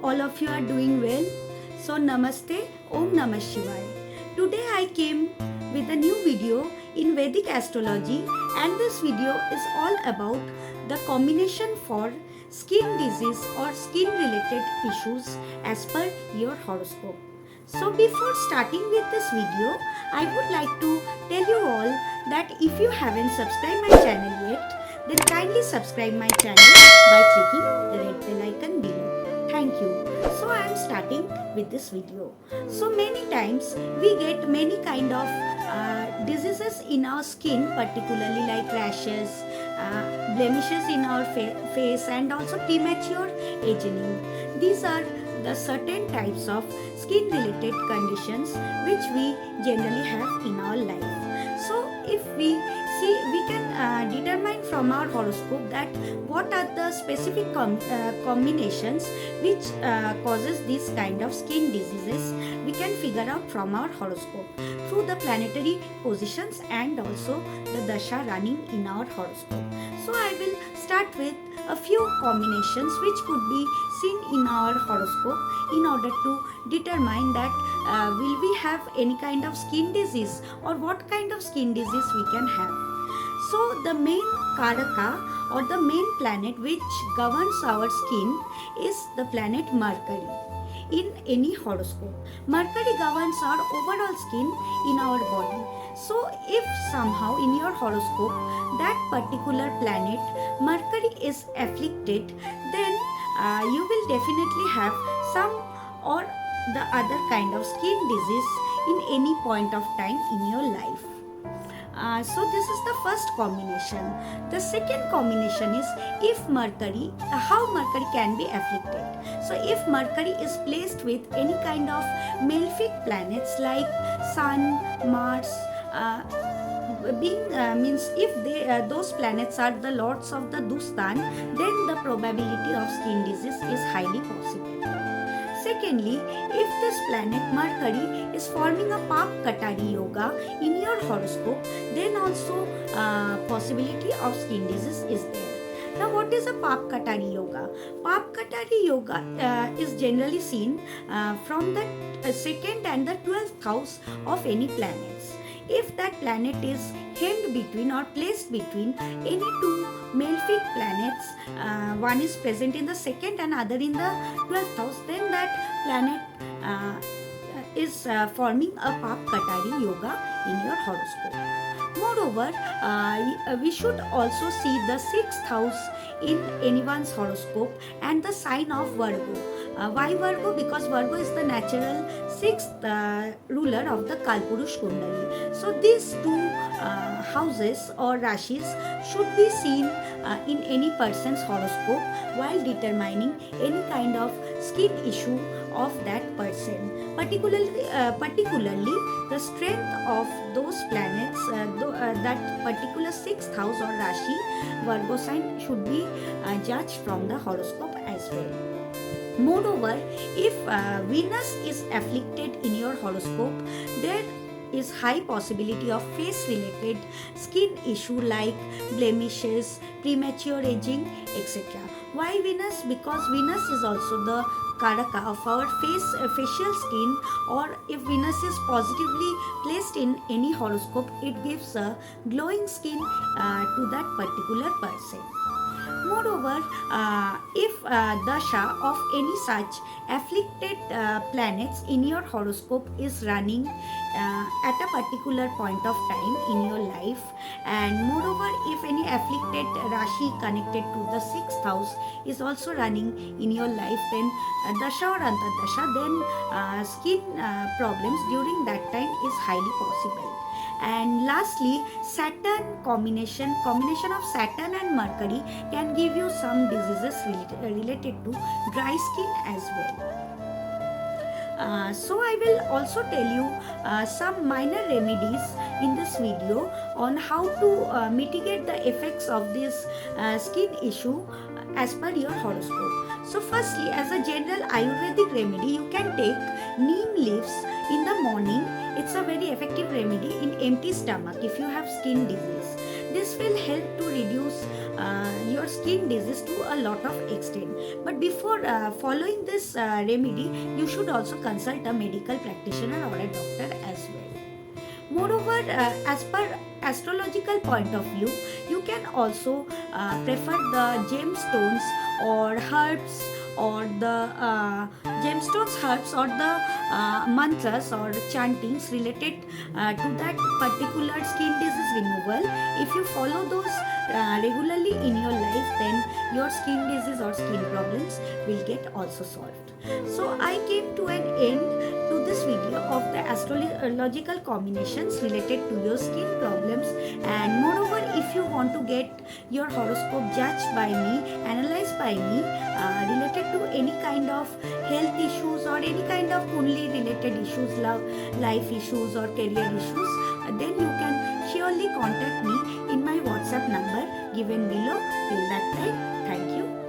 all of you are doing well. So Namaste, Om Namah Shivaya. Today I came with a new video in Vedic astrology, and this video is all about the combination for skin disease or skin related issues as per your horoscope. So before starting with this video, I would like to tell you all that if you haven't subscribed my channel yet, then kindly subscribe my channel by clicking the red bell icon below. Thank you. So I am starting with this video. So many times we get many kind of diseases in our skin, particularly like rashes, blemishes in our face, and also premature aging. These are the certain types of skin related conditions which we generally have in our life. So if we see, we can determine from our horoscope that what are the specific combinations which causes these kind of skin diseases. We can figure out from our horoscope through the planetary positions and also the dasha running in our horoscope. So I will start with a few combinations which could be seen in our horoscope in order to determine that will we have any kind of skin disease or what kind of skin disease we can have. So the main karaka or the main planet which governs our skin is the planet Mercury. In any horoscope, Mercury governs our overall skin in our body. So if somehow in your horoscope that particular planet Mercury is afflicted, then you will definitely have some or the other kind of skin disease in any point of time in your life. So this is the first combination. The second combination is if Mercury, how Mercury can be afflicted. So if Mercury is placed with any kind of malefic planets like Sun, Mars, means if those planets are the lords of the Dustan, then the probability of skin disease is highly possible. Secondly, if this planet Mercury is forming a Pap Katari Yoga in your horoscope, then also possibility of skin disease is there. Now, what is a Pap Katari Yoga? Pap Katari Yoga is generally seen from the second and the 12th house of any planets. If that planet is hemmed between or placed between any two malefic planets, one is present in the second and other in the 12th house, then that planet is forming a Pap Katari Yoga in your horoscope. Moreover, we should also see the 6th house in anyone's horoscope and the sign of Virgo. Why Virgo? Because Virgo is the natural 6th ruler of the Kalpurush Kundali. So these two houses or rashis should be seen in any person's horoscope while determining any kind of skin issue of that person. Particularly the strength of those planets, that particular 6th house or Rashi, Virgo sign should be judged from the horoscope as well. Moreover, if Venus is afflicted in your horoscope, there is high possibility of face related skin issue like blemishes, premature aging, etc. Why Venus? Because Venus is also the karaka of our facial skin, or if Venus is positively placed in any horoscope, it gives a glowing skin to that particular person. Moreover, if dasha of any such afflicted planets in your horoscope is running at a particular point of time in your life, and moreover if any afflicted rashi connected to the 6th house is also running in your life, then dasha or antardasha, then skin problems during that time is highly possible. And lastly, Saturn combination of Saturn and Mercury can give you some diseases related to dry skin as well. So I will also tell you some minor remedies in this video on how to mitigate the effects of this skin issue as per your horoscope. So firstly, as a general Ayurvedic remedy, you can take neem leaves in the morning. It's a very effective remedy in empty stomach if you have skin disease. This will help to reduce your skin disease to a lot of extent. But before following this remedy, you should also consult a medical practitioner or a doctor as well. Moreover, as per astrological point of view, you can also prefer the gemstones or herbs, or the gemstones, herbs, or the mantras or chantings related to that particular skin disease removal. If you follow those regularly in your life, then your skin disease or skin problems will get also solved. So I came to an end to this video of the astrological combinations related to your skin problems. And moreover, if you want to get your horoscope judged by me, analyzed by me, related to any kind of health issues or any kind of kundli related issues, love life issues or career issues, then you can surely contact me in my WhatsApp number given below. Till that time, thank you.